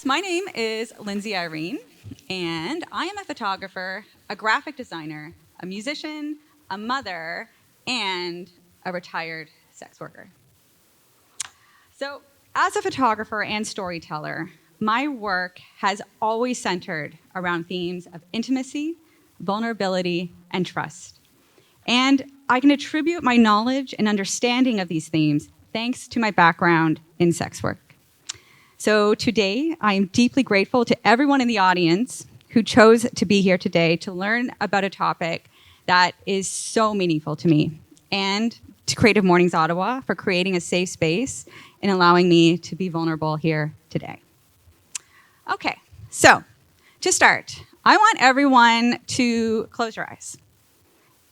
my name is Lindsay Irene, and I am a photographer, a graphic designer, a musician, a mother, and a retired sex worker. So, as a photographer and storyteller, my work has always centered around themes of intimacy, vulnerability, and trust. And I can attribute my knowledge and understanding of these themes thanks to my background in sex work. So today, I am deeply grateful to everyone in the audience who chose to be here today to learn about a topic that is so meaningful to me, and to Creative Mornings Ottawa for creating a safe space and allowing me to be vulnerable here today. Okay, so to start, I want everyone to close your eyes.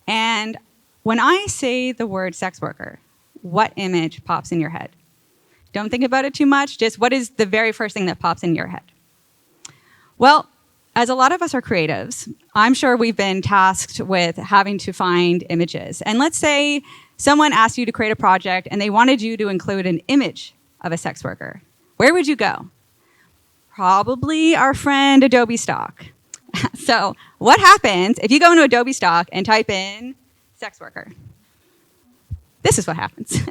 And when I say the word sex worker, what image pops in your head? Don't think about it too much, just what is the very first thing that pops in your head? Well, as a lot of us are creatives, I'm sure we've been tasked with having to find images. And let's say someone asked you to create a project and they wanted you to include an image of a sex worker. Where would you go? Probably our friend Adobe Stock. So what happens if you go into Adobe Stock and type in sex worker? This is what happens.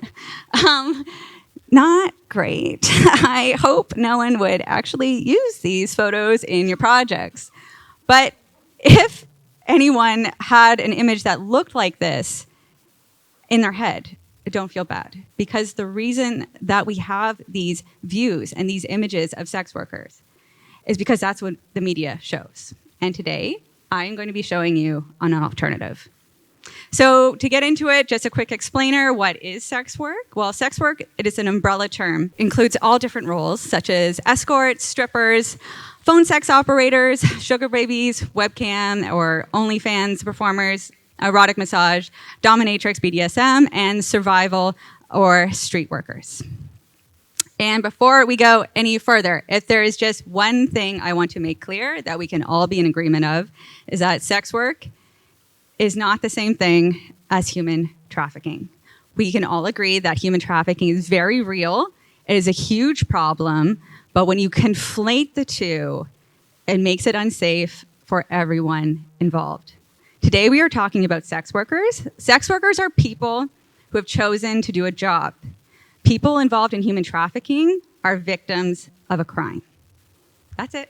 Not great. I hope no one would actually use these photos in your projects. But if anyone had an image that looked like this in their head, don't feel bad. Because the reason that we have these views and these images of sex workers is because that's what the media shows. And today, I'm going to be showing you an alternative. So to get into it, just a quick explainer, what is sex work? Well, sex work, it is an umbrella term, includes all different roles, such as escorts, strippers, phone sex operators, sugar babies, webcam or OnlyFans performers, erotic massage, dominatrix, BDSM, and survival or street workers. And before we go any further, if there is just one thing I want to make clear that we can all be in agreement of, is that sex work is not the same thing as human trafficking. We can all agree that human trafficking is very real. It is a huge problem, but when you conflate the two, it makes it unsafe for everyone involved. Today we are talking about sex workers. Sex workers are people who have chosen to do a job. People involved in human trafficking are victims of a crime. That's it.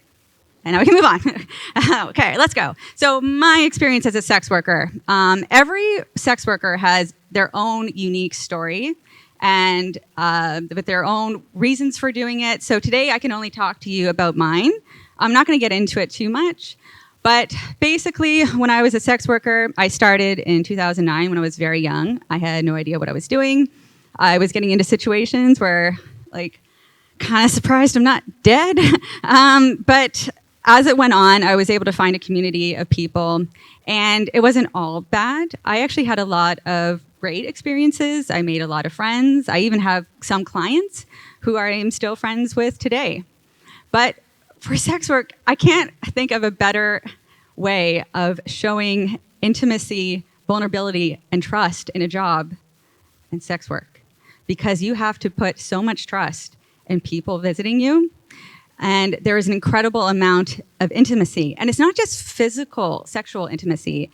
And now we can move on. Okay, let's go. So my experience as a sex worker, every sex worker has their own unique story and with their own reasons for doing it. So today I can only talk to you about mine. I'm not going to get into it too much. But basically, when I was a sex worker, I started in 2009 when I was very young. I had no idea what I was doing. I was getting into situations where, kind of surprised I'm not dead. But as it went on, I was able to find a community of people, and it wasn't all bad. I actually had a lot of great experiences. I made a lot of friends. I even have some clients who I am still friends with today. But for sex work, I can't think of a better way of showing intimacy, vulnerability, and trust in a job than sex work, because you have to put so much trust in people visiting you. And there is an incredible amount of intimacy. And it's not just physical, sexual intimacy.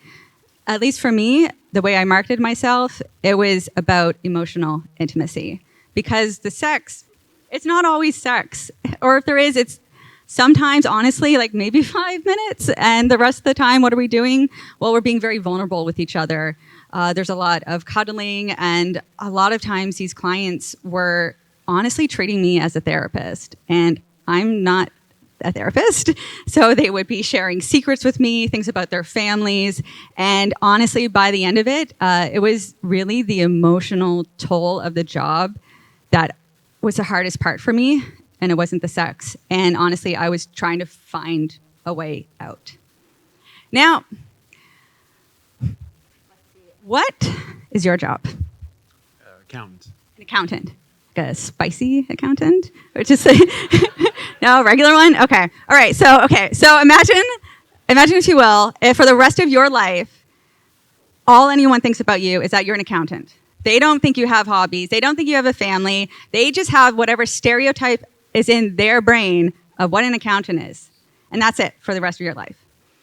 At least for me, the way I marketed myself, it was about emotional intimacy. Because the sex, it's not always sex. Or if there is, it's sometimes, honestly, maybe 5 minutes. And the rest of the time, what are we doing? Well, we're being very vulnerable with each other. There's a lot of cuddling. And a lot of times, these clients were honestly treating me as a therapist. And I'm not a therapist, so they would be sharing secrets with me, things about their families, and honestly, by the end of it, it was really the emotional toll of the job that was the hardest part for me, and it wasn't the sex. And honestly, I was trying to find a way out. Now, what is your job? Accountant. An accountant. A spicy accountant, or just no, regular one. Okay, all right. So imagine if you will, if for the rest of your life, all anyone thinks about you is that you're an accountant. They don't think you have hobbies. They don't think you have a family. They just have whatever stereotype is in their brain of what an accountant is. And that's it for the rest of your life.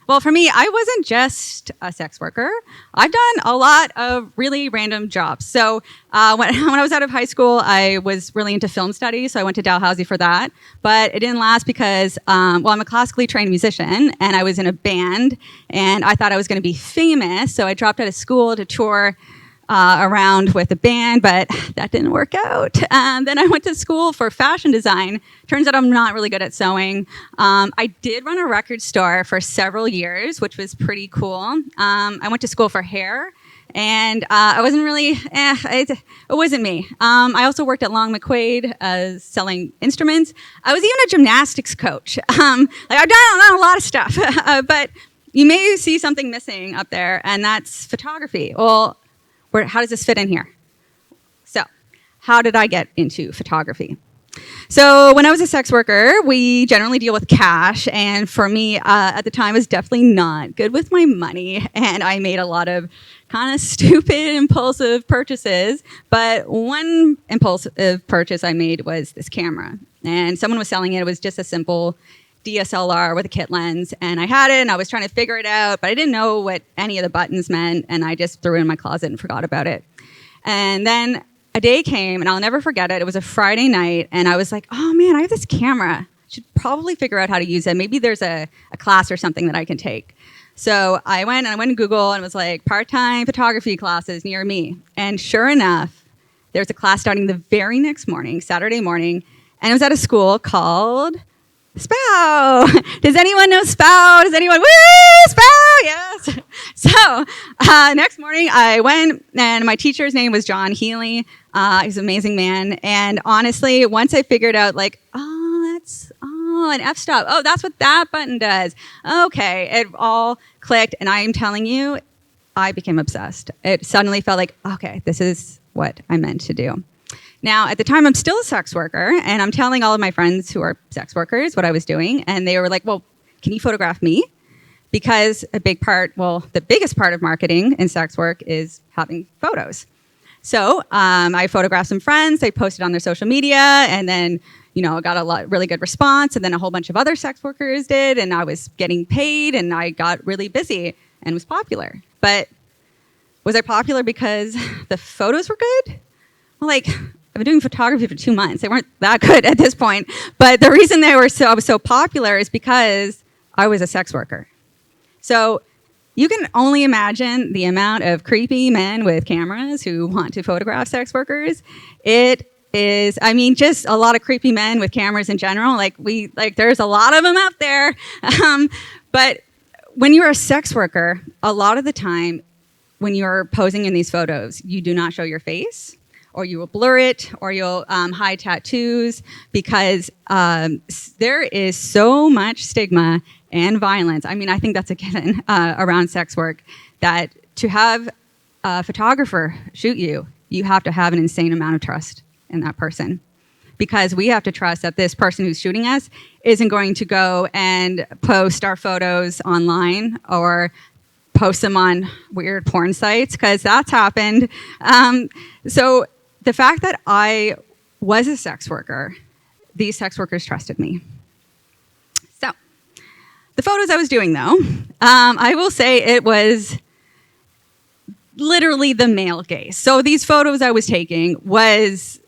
Well, for me, I wasn't just a sex worker. I've done a lot of really random jobs. So when I was out of high school, I was really into film studies, so I went to Dalhousie for that. But it didn't last because, I'm a classically trained musician, and I was in a band, and I thought I was going to be famous, so I dropped out of school to tour around with a band, but that didn't work out. Then I went to school for fashion design. Turns out I'm not really good at sewing. I did run a record store for several years, which was pretty cool. I went to school for hair, and I wasn't really, it wasn't me. I also worked at Long McQuaid selling instruments. I was even a gymnastics coach. I've done a lot of stuff, but you may see something missing up there, and that's photography. Well, how does this fit in here? So, how did I get into photography? So, when I was a sex worker, we generally deal with cash, and for me, at the time, I was definitely not good with my money, and I made a lot of kind of stupid, impulsive purchases, but one impulsive purchase I made was this camera, and someone was selling it. It was just a simple DSLR with a kit lens, and I had it, and I was trying to figure it out, but I didn't know what any of the buttons meant, and I just threw it in my closet and forgot about it. And then a day came, and I'll never forget it. It was a Friday night, and I was like, oh man, I have this camera. I should probably figure out how to use it. Maybe there's a class or something that I can take. So I went to Google, and it was like part-time photography classes near me. And sure enough, there was a class starting the very next morning, Saturday morning, and it was at a school called SPOW. Does anyone know SPOW? Does anyone? Woo! SPOW! Yes. So next morning I went, and my teacher's name was John Healy. He's an amazing man. And honestly, once I figured out, an f-stop. Oh, that's what that button does. Okay, it all clicked, and I am telling you, I became obsessed. It suddenly felt like, okay, this is what I meant to do. Now, at the time, I'm still a sex worker, and I'm telling all of my friends who are sex workers what I was doing, and they were like, well, can you photograph me? Because the biggest part of marketing in sex work is having photos. So I photographed some friends, they posted on their social media, and then, I got a really good response, and then a whole bunch of other sex workers did, and I was getting paid, and I got really busy and was popular. But was I popular because the photos were good? Well, I've been doing photography for 2 months. They weren't that good at this point. But the reason I was so popular is because I was a sex worker. So you can only imagine the amount of creepy men with cameras who want to photograph sex workers. It is, just a lot of creepy men with cameras in general. There's a lot of them out there. But when you're a sex worker, a lot of the time when you're posing in these photos, you do not show your face, or you will blur it, or you'll hide tattoos, because there is so much stigma and violence. I think that's a given around sex work, that to have a photographer shoot you, you have to have an insane amount of trust in that person. Because we have to trust that this person who's shooting us isn't going to go and post our photos online or post them on weird porn sites, because that's happened. So the fact that I was a sex worker, these sex workers trusted me. So the photos I was doing, though, I will say it was literally the male gaze. So these photos I was taking was,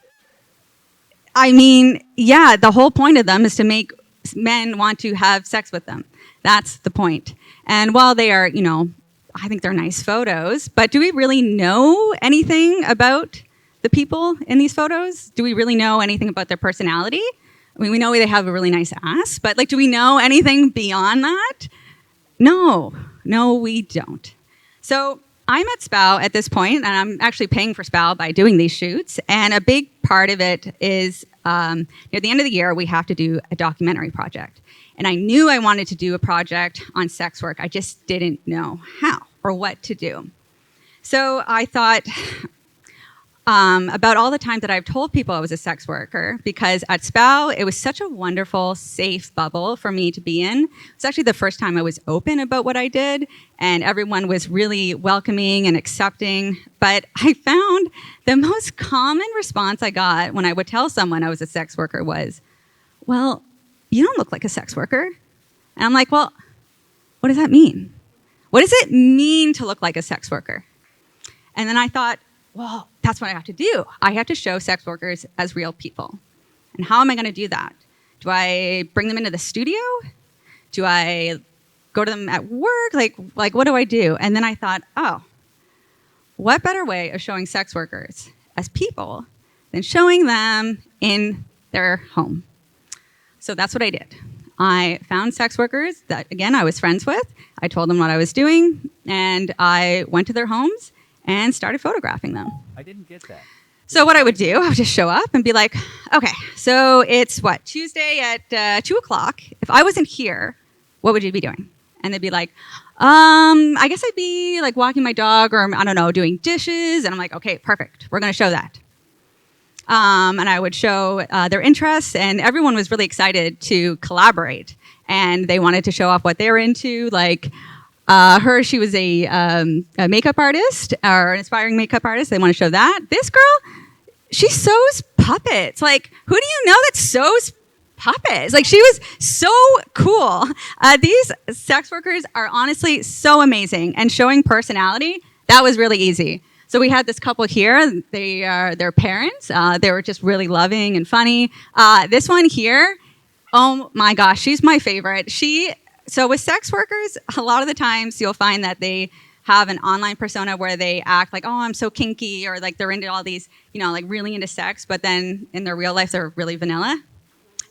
the whole point of them is to make men want to have sex with them. That's the point. And while they are, I think they're nice photos, but do we really know anything about the people in these photos? Do we really know anything about their personality? We know they have a really nice ass, but do we know anything beyond that? No, we don't. So I'm at SPOW at this point, and I'm actually paying for SPOW by doing these shoots. And a big part of it is near the end of the year, we have to do a documentary project. And I knew I wanted to do a project on sex work. I just didn't know how or what to do. So I thought about all the times that I've told people I was a sex worker, because at SPOW, it was such a wonderful, safe bubble for me to be in. It's actually the first time I was open about what I did, and everyone was really welcoming and accepting. But I found the most common response I got when I would tell someone I was a sex worker was, well, you don't look like a sex worker. And I'm like, well, what does that mean? What does it mean to look like a sex worker? And then I thought, well, that's what I have to do. I have to show sex workers as real people. And how am I going to do that? Do I bring them into the studio? Do I go to them at work? Like what do I do? And then I thought, oh, what better way of showing sex workers as people than showing them in their home? So that's what I did. I found sex workers that, again, I was friends with. I told them what I was doing, and I went to their homes and started photographing them. I didn't get that. So what I would do, I would just show up and be like, okay, so it's Tuesday at 2 o'clock. If I wasn't here, what would you be doing? And they'd be like, I guess I'd be like walking my dog, or I don't know, doing dishes. And I'm like, okay, perfect. We're going to show that. And I would show their interests, and everyone was really excited to collaborate. And they wanted to show off what they were into. Like she was a makeup artist, or an aspiring makeup artist. They want to show that. This girl, she sews puppets. Like, who do you know that sews puppets? Like, she was so cool. These sex workers are honestly so amazing, and showing personality, that was really easy. So we had this couple here. They are their parents. They were just really loving and funny. This one here, oh my gosh, she's my favorite. So with sex workers, a lot of the times you'll find that they have an online persona where they act like, oh, I'm so kinky, or like they're into all these, like really into sex, but then in their real life, they're really vanilla.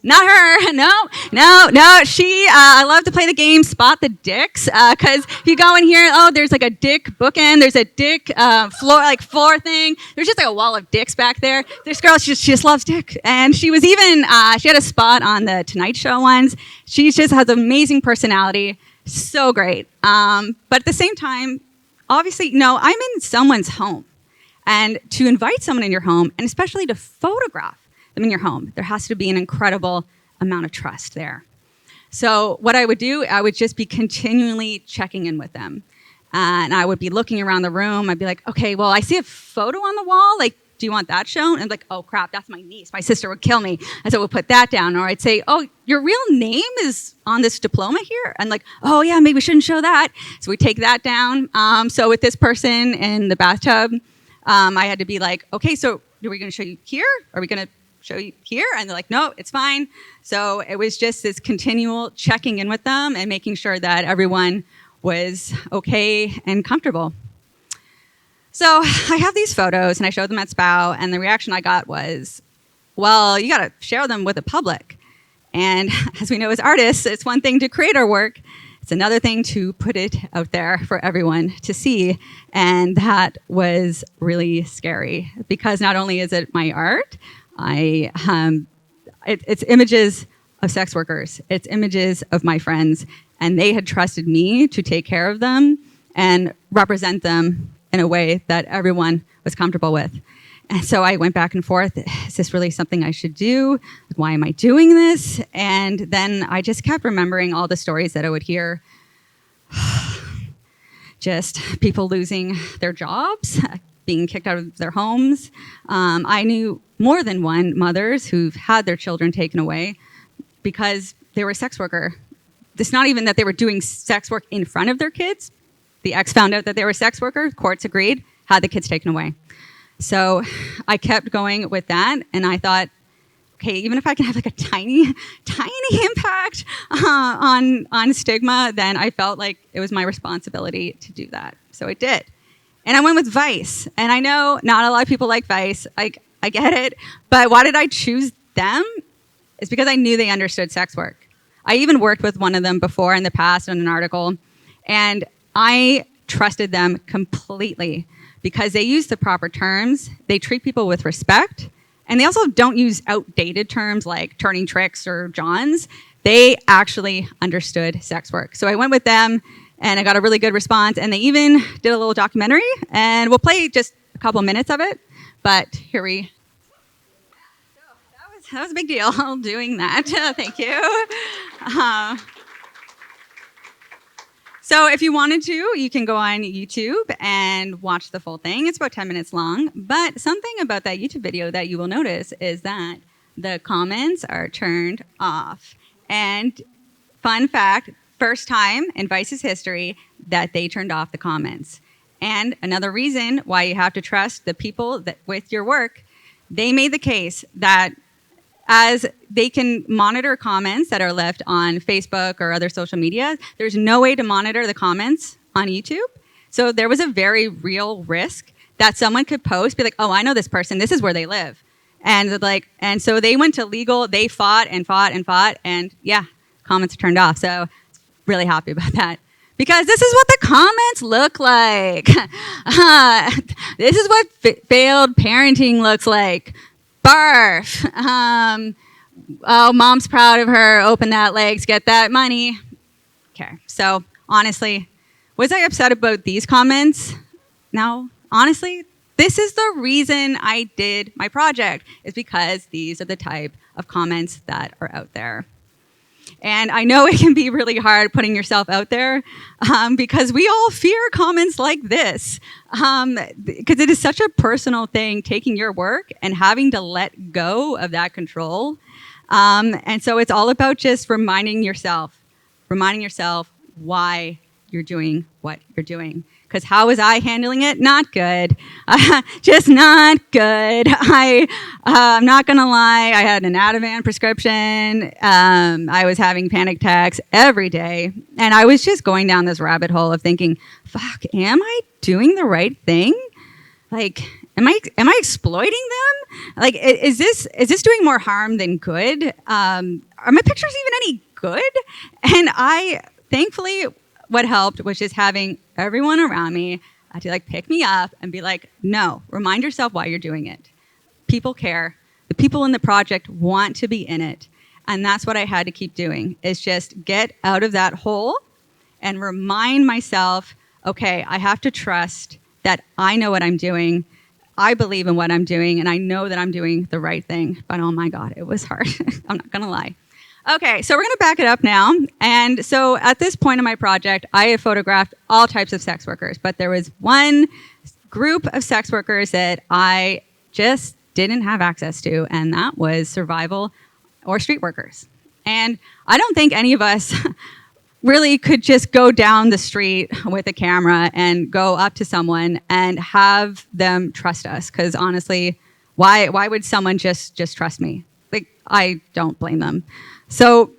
Not her. No. I love to play the game Spot the Dicks, because if you go in here, there's like a dick bookend, there's a dick floor thing. There's just like a wall of dicks back there. This girl, she just loves dick. And she was even, she had a spot on the Tonight Show ones. She just has an amazing personality. So great. But at the same time, obviously, I'm in someone's home. And to invite someone in your home, and especially to photograph them in your home, there has to be an incredible amount of trust there. So what I would do, I would just be continually checking in with them. And I would be looking around the room. I'd be like, okay, well, I see a photo on the wall. Like, do you want that shown? And I'm like, oh, crap, that's my niece. My sister would kill me. And so we'll put that down. Or I'd say, oh, your real name is on this diploma here? And like, oh, yeah, maybe we shouldn't show that. So we take that down. So with this person in the bathtub, I had to be like, okay, so are we going to show you here? Are we going to show you here? And they're like, no, it's fine. So it was just this continual checking in with them and making sure that everyone was okay and comfortable. So I have these photos and I showed them at SPOW, and the reaction I got was, well, you got to share them with the public. And as we know as artists, it's one thing to create our work. It's another thing to put it out there for everyone to see. And that was really scary, because not only is it my art, it's images of sex workers. It's images of my friends. And they had trusted me to take care of them and represent them in a way that everyone was comfortable with. And so I went back and forth. Is this really something I should do? Why am I doing this? And then I just kept remembering all the stories that I would hear. Just people losing their jobs, being kicked out of their homes. I knew more than one mothers who've had their children taken away because they were a sex worker. It's not even that they were doing sex work in front of their kids. The ex found out that they were a sex worker. Courts agreed, had the kids taken away. So I kept going with that, and I thought, okay, even if I can have like a tiny impact on stigma, then I felt like it was my responsibility to do that. So I did. And I went with Vice. And I know not a lot of people like Vice. I get it. But why did I choose them? It's because I knew they understood sex work. I even worked with one of them before in the past on an article, and I trusted them completely because they use the proper terms, they treat people with respect, and they also don't use outdated terms like turning tricks or johns. They actually understood sex work. So I went with them, and I got a really good response, and they even did a little documentary, and we'll play just a couple minutes of it, but here we That was a big deal, doing that. Thank you. So if you wanted to, you can go on YouTube and watch the full thing. It's about 10 minutes long. But something about that YouTube video that you will notice is that the comments are turned off. And fun fact, first time in Vice's history that they turned off the comments. And another reason why you have to trust the people that with your work, they made the case that as they can monitor comments that are left on Facebook or other social media, there's no way to monitor the comments on YouTube. So there was a very real risk that someone could post, be like, oh, I know this person, this is where they live. And so they went to legal, they fought, and yeah, comments are turned off. So really happy about that. Because this is what the comments look like. This is what failed parenting looks like. Barf. Oh, mom's proud of her. Open that legs, get that money. Okay. So honestly, was I upset about these comments? No. Honestly, this is the reason I did my project, is because these are the type of comments that are out there. And I know it can be really hard putting yourself out there because we all fear comments like this because it is such a personal thing, taking your work and having to let go of that control. And so it's all about just reminding yourself why you're doing what you're doing. Because how was I handling it? Not good. Just not good. I'm not going to lie. I had an Ativan prescription. I was having panic attacks every day. And I was just going down this rabbit hole of thinking, fuck, am I doing the right thing? Like, am I exploiting them? Like, is this doing more harm than good? Are my pictures even any good? And thankfully, what helped was just having everyone around me to like pick me up and be like, no, remind yourself why you're doing it. People care. The people in the project want to be in it. And that's what I had to keep doing, is just get out of that hole and remind myself, okay, I have to trust that I know what I'm doing. I believe in what I'm doing, and I know that I'm doing the right thing. But oh my God, it was hard. I'm not going to lie. Okay, so we're going to back it up now. And so at this point in my project, I have photographed all types of sex workers, but there was one group of sex workers that I just didn't have access to, and that was survival or street workers. And I don't think any of us really could just go down the street with a camera and go up to someone and have them trust us, because honestly, why would someone just trust me? Like, I don't blame them. So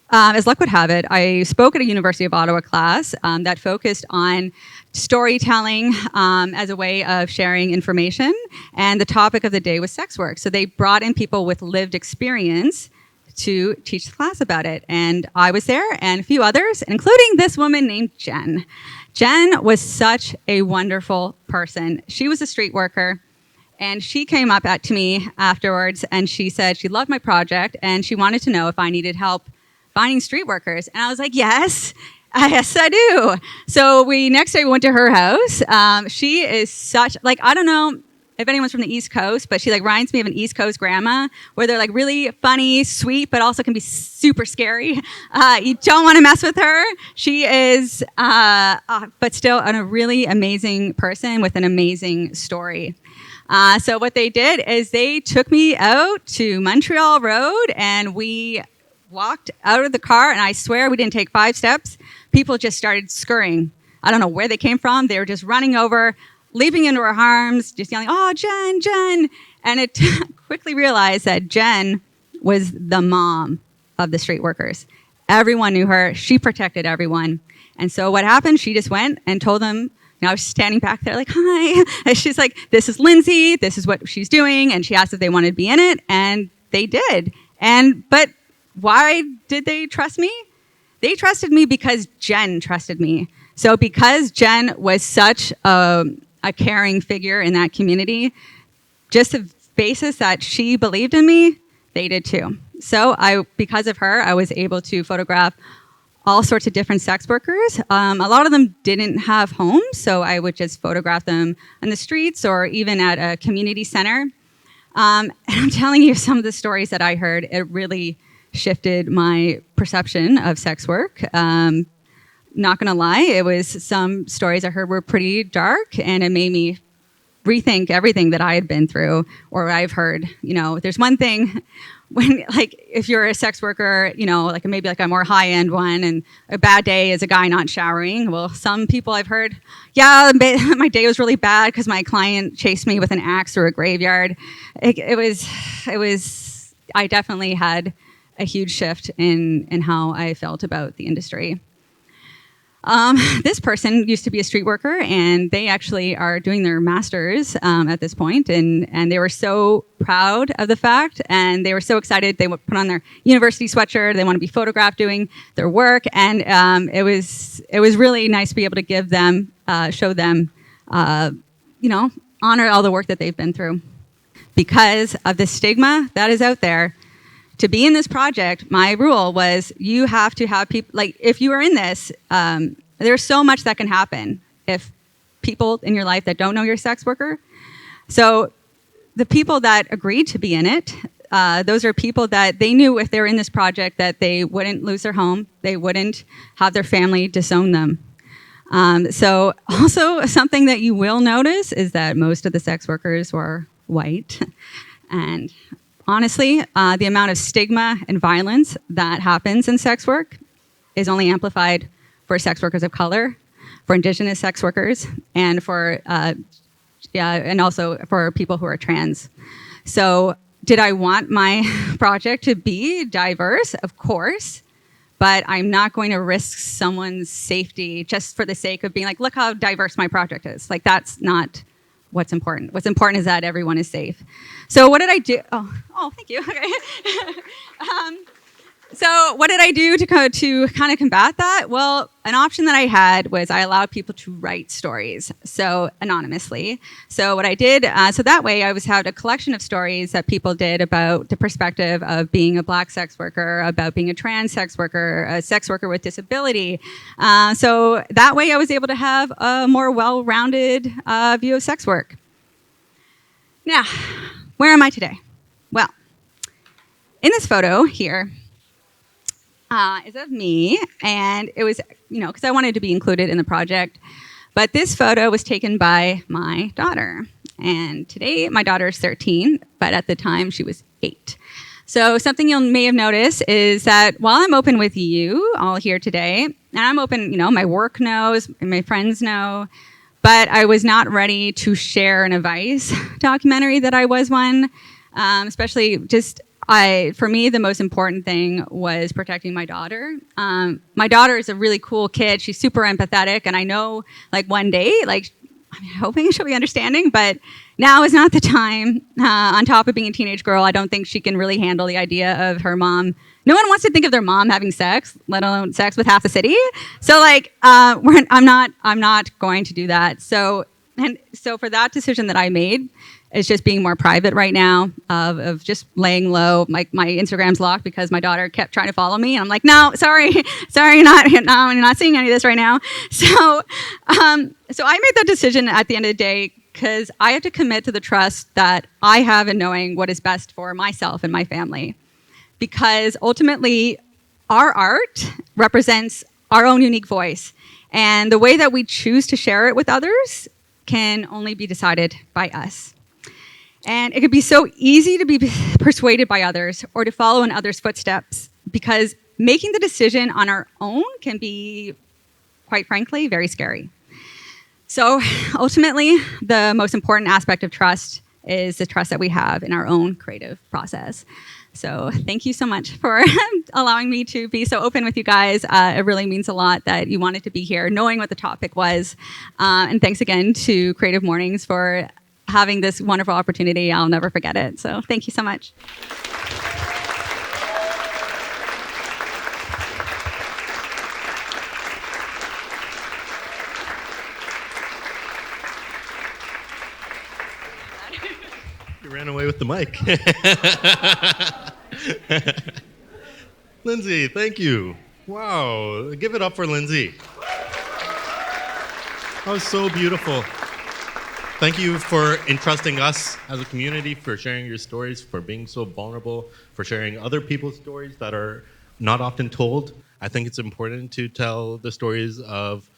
as luck would have it, I spoke at a University of Ottawa class that focused on storytelling as a way of sharing information. And the topic of the day was sex work. So they brought in people with lived experience to teach the class about it. And I was there, and a few others, including this woman named Jen. Jen was such a wonderful person. She was a street worker. And she came up to me afterwards, and she said she loved my project, and she wanted to know if I needed help finding street workers. And I was like, yes, I do. So next day we went to her house. She is such, like, I don't know if anyone's from the East Coast, but she like reminds me of an East Coast grandma, where they're like really funny, sweet, but also can be super scary. You don't want to mess with her. She is, but still a really amazing person with an amazing story. So what they did is they took me out to Montreal Road, and we walked out of the car, and I swear we didn't take 5 steps. People just started scurrying. I don't know where they came from. They were just running over, leaping into our arms, just yelling, oh, Jen, Jen. And it quickly realized that Jen was the mom of the street workers. Everyone knew her. She protected everyone. And so what happened, she just went and told them, I was standing back there like, hi. And she's like, this is Lindsay. This is what she's doing. And she asked if they wanted to be in it. And they did. But why did they trust me? They trusted me because Jen trusted me. So because Jen was such a caring figure in that community, just the basis that she believed in me, they did too. So because of her, I was able to photograph all sorts of different sex workers. A lot of them didn't have homes, so I would just photograph them on the streets or even at a community center. And I'm telling you, some of the stories that I heard, it really shifted my perception of sex work. Not gonna lie, some stories I heard were pretty dark, and it made me rethink everything that I had been through or I've heard. There's one thing when, like, if you're a sex worker, like maybe like a more high-end one, and a bad day is a guy not showering. Well, some people I've heard, yeah, my day was really bad because my client chased me with an axe through a graveyard. It was. I definitely had a huge shift in how I felt about the industry. This person used to be a street worker, and they actually are doing their master's at this point, and they were so proud of the fact, and they were so excited. They would put on their university sweatshirt. They want to be photographed doing their work, and it was really nice to be able to give them, show them, honor all the work that they've been through. Because of the stigma that is out there, to be in this project, my rule was you have to have people, like if you are in this, there's so much that can happen if people in your life that don't know you're a sex worker. So the people that agreed to be in it, those are people that they knew if they were in this project that they wouldn't lose their home, they wouldn't have their family disown them. So also something that you will notice is that most of the sex workers were white. And honestly, the amount of stigma and violence that happens in sex work is only amplified for sex workers of color, for Indigenous sex workers, and and also for people who are trans. So, did I want my project to be diverse? Of course, but I'm not going to risk someone's safety just for the sake of being like, look how diverse my project is. Like, that's not what's important. What's important is that everyone is safe. So what did I do? Oh, thank you. Okay. So what did I do to kind of combat that? Well, an option that I had was I allowed people to write stories, so anonymously. So what I did, so that way I had a collection of stories that people did about the perspective of being a Black sex worker, about being a trans sex worker, a sex worker with disability. So that way I was able to have a more well-rounded view of sex work. Now, where am I today? Well, in this photo here, is of me, and it was, because I wanted to be included in the project. But this photo was taken by my daughter, and today my daughter is 13, but at the time she was 8. So something you may have noticed is that while I'm open with you all here today, and I'm open, my work knows, and my friends know, but I was not ready to share an advice documentary that I was one, especially just. For me, the most important thing was protecting my daughter. My daughter is a really cool kid. She's super empathetic, and I know, like, one day, like, I'm hoping she'll be understanding, but now is not the time. On top of being a teenage girl, I don't think she can really handle the idea of her mom. No one wants to think of their mom having sex, let alone sex with half the city. So, like, I'm not going to do that. So for that decision that I made, it's just being more private right now, of just laying low. My Instagram's locked because my daughter kept trying to follow me, and I'm like, no, sorry, you're not seeing any of this right now. So I made that decision at the end of the day because I have to commit to the trust that I have in knowing what is best for myself and my family. Because ultimately, our art represents our own unique voice, and the way that we choose to share it with others can only be decided by us. And it could be so easy to be persuaded by others or to follow in others' footsteps, because making the decision on our own can be, quite frankly, very scary. So ultimately, the most important aspect of trust is the trust that we have in our own creative process. So thank you so much for allowing me to be so open with you guys. It really means a lot that you wanted to be here, knowing what the topic was. And thanks again to Creative Mornings for having this wonderful opportunity. I'll never forget it. So thank you so much. You ran away with the mic. Lindsay, thank you. Wow, give it up for Lindsay. That was so beautiful. Thank you for entrusting us as a community, for sharing your stories, for being so vulnerable, for sharing other people's stories that are not often told. I think it's important to tell the stories of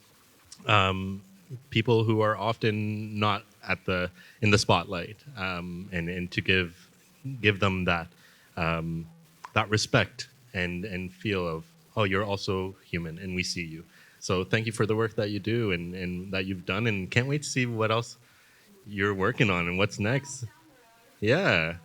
people who are often not at the in the spotlight, and to give them that that respect and feel of, oh, you're also human and we see you. So thank you for the work that you do and that you've done, and can't wait to see what else you're working on and what's next. Yeah.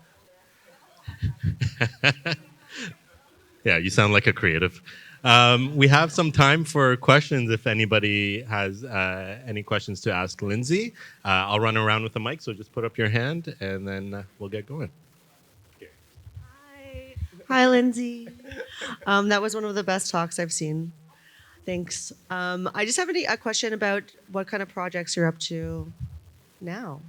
Yeah, you sound like a creative. We have some time for questions if anybody has any questions to ask Lindsay. I'll run around with the mic, so just put up your hand and then we'll get going. Hi. Hi, Lindsay. That was one of the best talks I've seen. Thanks. I just have a question about what kind of projects you're up to now.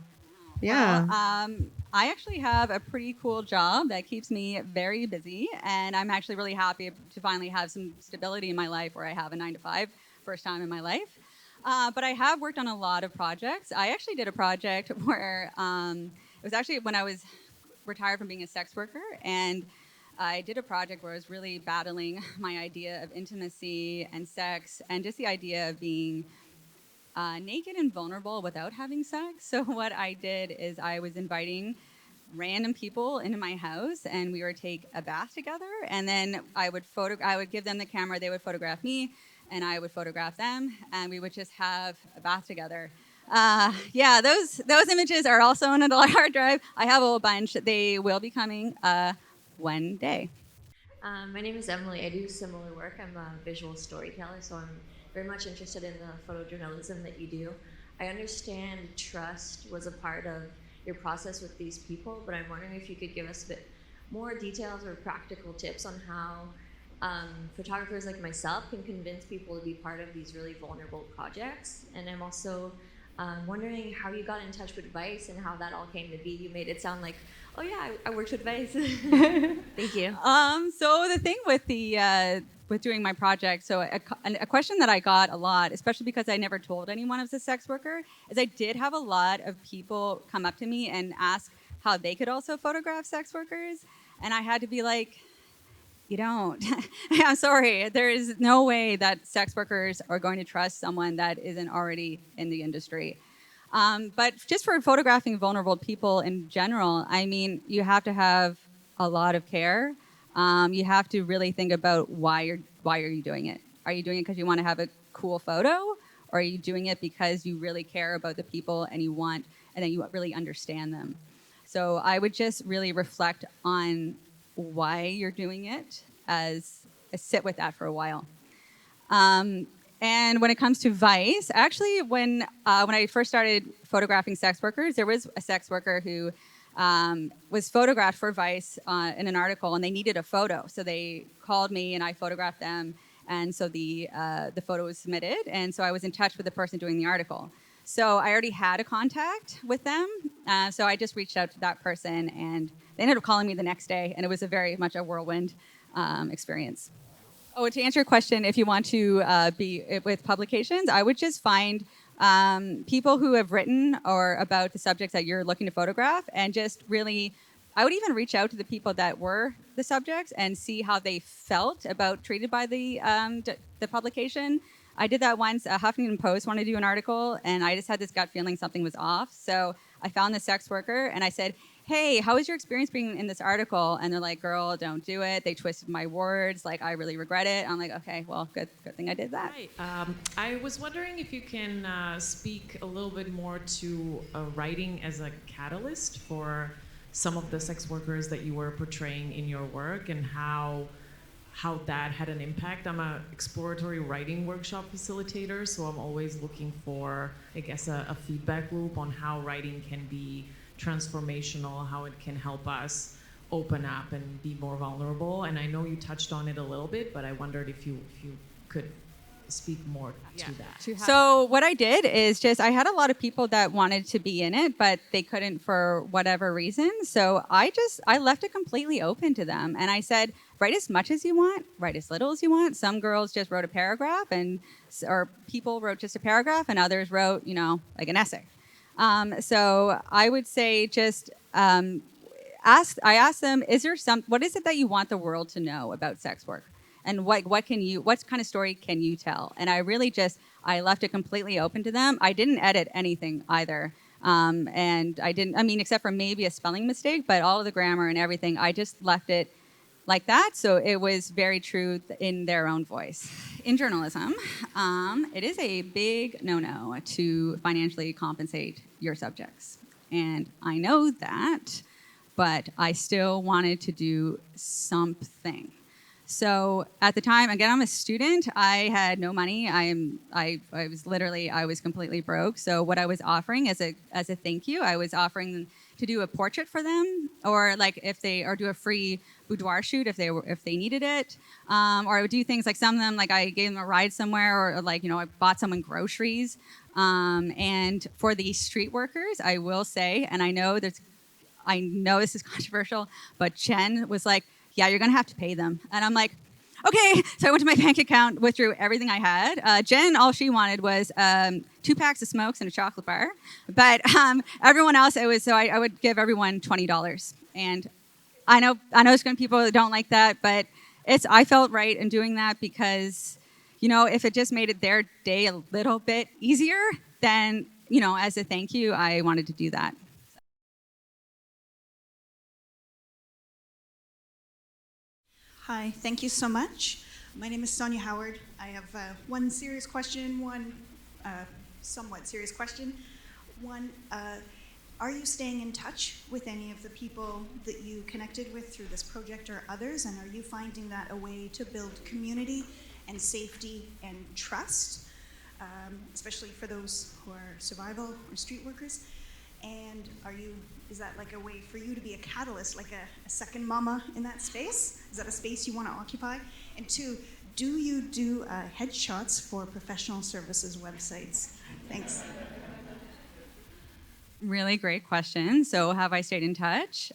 Yeah. Well, I actually have a pretty cool job that keeps me very busy, and I'm actually really happy to finally have some stability in my life where I have a 9 to 5, first time in my life. But I have worked on a lot of projects. I actually did a project where it was actually when I was retired from being a sex worker, and I did a project where I was really battling my idea of intimacy and sex, and just the idea of being naked and vulnerable without having sex. So what I did is I was inviting random people into my house, and we would take a bath together, and then I would give them the camera, they would photograph me, and I would photograph them, and we would just have a bath together. Yeah, those images are also on a hard drive. I have a whole bunch. They will be coming one day. My name is Emily. I do similar work. I'm a visual storyteller, so I'm very much interested in the photojournalism that you do. I understand trust was a part of your process with these people, but I'm wondering if you could give us a bit more details or practical tips on how photographers like myself can convince people to be part of these really vulnerable projects. And I'm also wondering how you got in touch with Vice and how that all came to be. You made it sound like, oh yeah, I worked with Vice. Thank you. So the thing with with doing my project, so a question that I got a lot, especially because I never told anyone I was a sex worker, is I did have a lot of people come up to me and ask how they could also photograph sex workers, and I had to be like, you don't. I'm sorry. There is no way that sex workers are going to trust someone that isn't already in the industry. But just for photographing vulnerable people in general, I mean, you have to have a lot of care. You have to really think about why are you doing it? Are you doing it because you want to have a cool photo, or are you doing it because you really care about the people and then you really understand them? So I would just really reflect on why you're doing it, as sit with that for a while. And when it comes to Vice, actually, when I first started photographing sex workers, there was a sex worker who was photographed for Vice in an article, and they needed a photo. So they called me, and I photographed them. And so the photo was submitted, and so I was in touch with the person doing the article. So I already had a contact with them, so I just reached out to that person, and they ended up calling me the next day, and it was very much a whirlwind experience. Oh, to answer your question, if you want to be with publications, I would just find people who have written or about the subjects that you're looking to photograph, and just really, I would even reach out to the people that were the subjects and see how they felt about treated by the publication. I did that once. Huffington Post wanted to do an article, and I just had this gut feeling something was off. So I found the sex worker, and I said, hey, how was your experience being in this article? And they're like, girl, don't do it. They twisted my words. Like, I really regret it. I'm like, okay, well, good thing I did that. Hi. I was wondering if you can speak a little bit more to writing as a catalyst for some of the sex workers that you were portraying in your work, and how that had an impact. I'm an exploratory writing workshop facilitator, so I'm always looking for, I guess, a feedback loop on how writing can be transformational, how it can help us open up and be more vulnerable. And I know you touched on it a little bit, but I wondered if you could speak more to that. So what I did is I had a lot of people that wanted to be in it, but they couldn't for whatever reason. So I left it completely open to them. And I said, write as much as you want, write as little as you want. Some girls just wrote a paragraph, or people wrote just a paragraph, and others wrote, like an essay. So I would say I asked them, what is it that you want the world to know about sex work? And what kind of story can you tell? And I really I left it completely open to them. I didn't edit anything either. And I didn't, I mean, except for maybe a spelling mistake, but all of the grammar and everything, I just left it like that. So it was very true in their own voice. In journalism, it is a big no-no to financially compensate your subjects. And I know that, but I still wanted to do something. So at the time, again, I'm a student. I had no money. I was completely broke. So what I was offering as a thank you, I was offering to do a portrait for them, or like do a free boudoir shoot if they needed it, or I would do things like some of them, like I gave them a ride somewhere, or like I bought someone groceries. And for the street workers, I will say, and I know this is controversial, but Jen was like, yeah, you're going to have to pay them. And I'm like, okay. So I went to my bank account, withdrew everything I had. Jen, all she wanted was 2 packs of smokes and a chocolate bar. But everyone else, I would give everyone $20. And I know some people don't like that, but I felt right in doing that because, if it just made it their day a little bit easier, then, as a thank you, I wanted to do that. Hi, thank you so much. My name is Sonia Howard. I have one serious question, one somewhat serious question. One, are you staying in touch with any of the people that you connected with through this project or others? And are you finding that a way to build community and safety and trust, especially for those who are survival or street workers? And is that like a way for you to be a catalyst, like a second mama in that space? Is that a space you want to occupy? And 2, do you do headshots for professional services websites? Thanks. Really great question. So have I stayed in touch?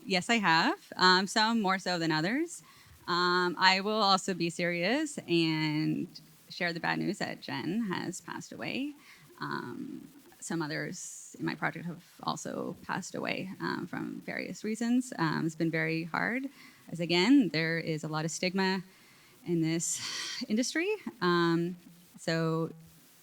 Yes, I have. Some more so than others. I will also be serious and share the bad news that Jen has passed away. Some others in my project have also passed away from various reasons. It's been very hard, as again, there is a lot of stigma in this industry. So,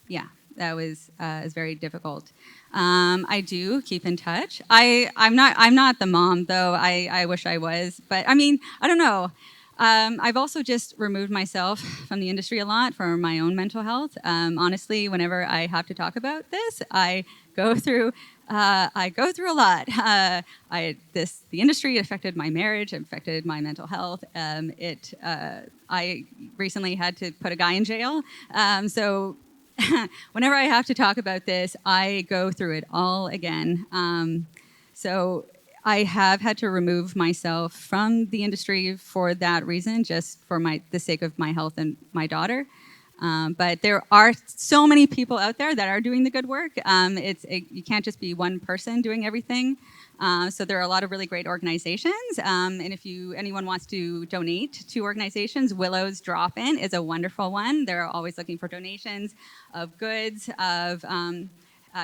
yeah, that was very difficult. I do keep in touch. I'm not the mom though. I wish I was, but I mean, I don't know. I've also just removed myself from the industry a lot for my own mental health. Honestly, whenever I have to talk about this, I go through a lot. The industry affected my marriage, affected my mental health. I recently had to put a guy in jail. So whenever I have to talk about this, I go through it all again. So I have had to remove myself from the industry for that reason, just for the sake of my health and my daughter. But there are so many people out there that are doing the good work. You can't just be one person doing everything. So there are a lot of really great organizations. And if anyone wants to donate to organizations, Willow's Drop-In is a wonderful one. They're always looking for donations of goods, of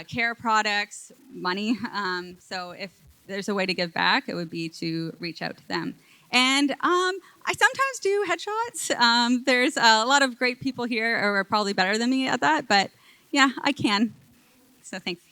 care products, money. So if there's a way to give back, it would be to reach out to them. And I sometimes do headshots. There's a lot of great people here who are probably better than me at that, but yeah, I can. So thanks.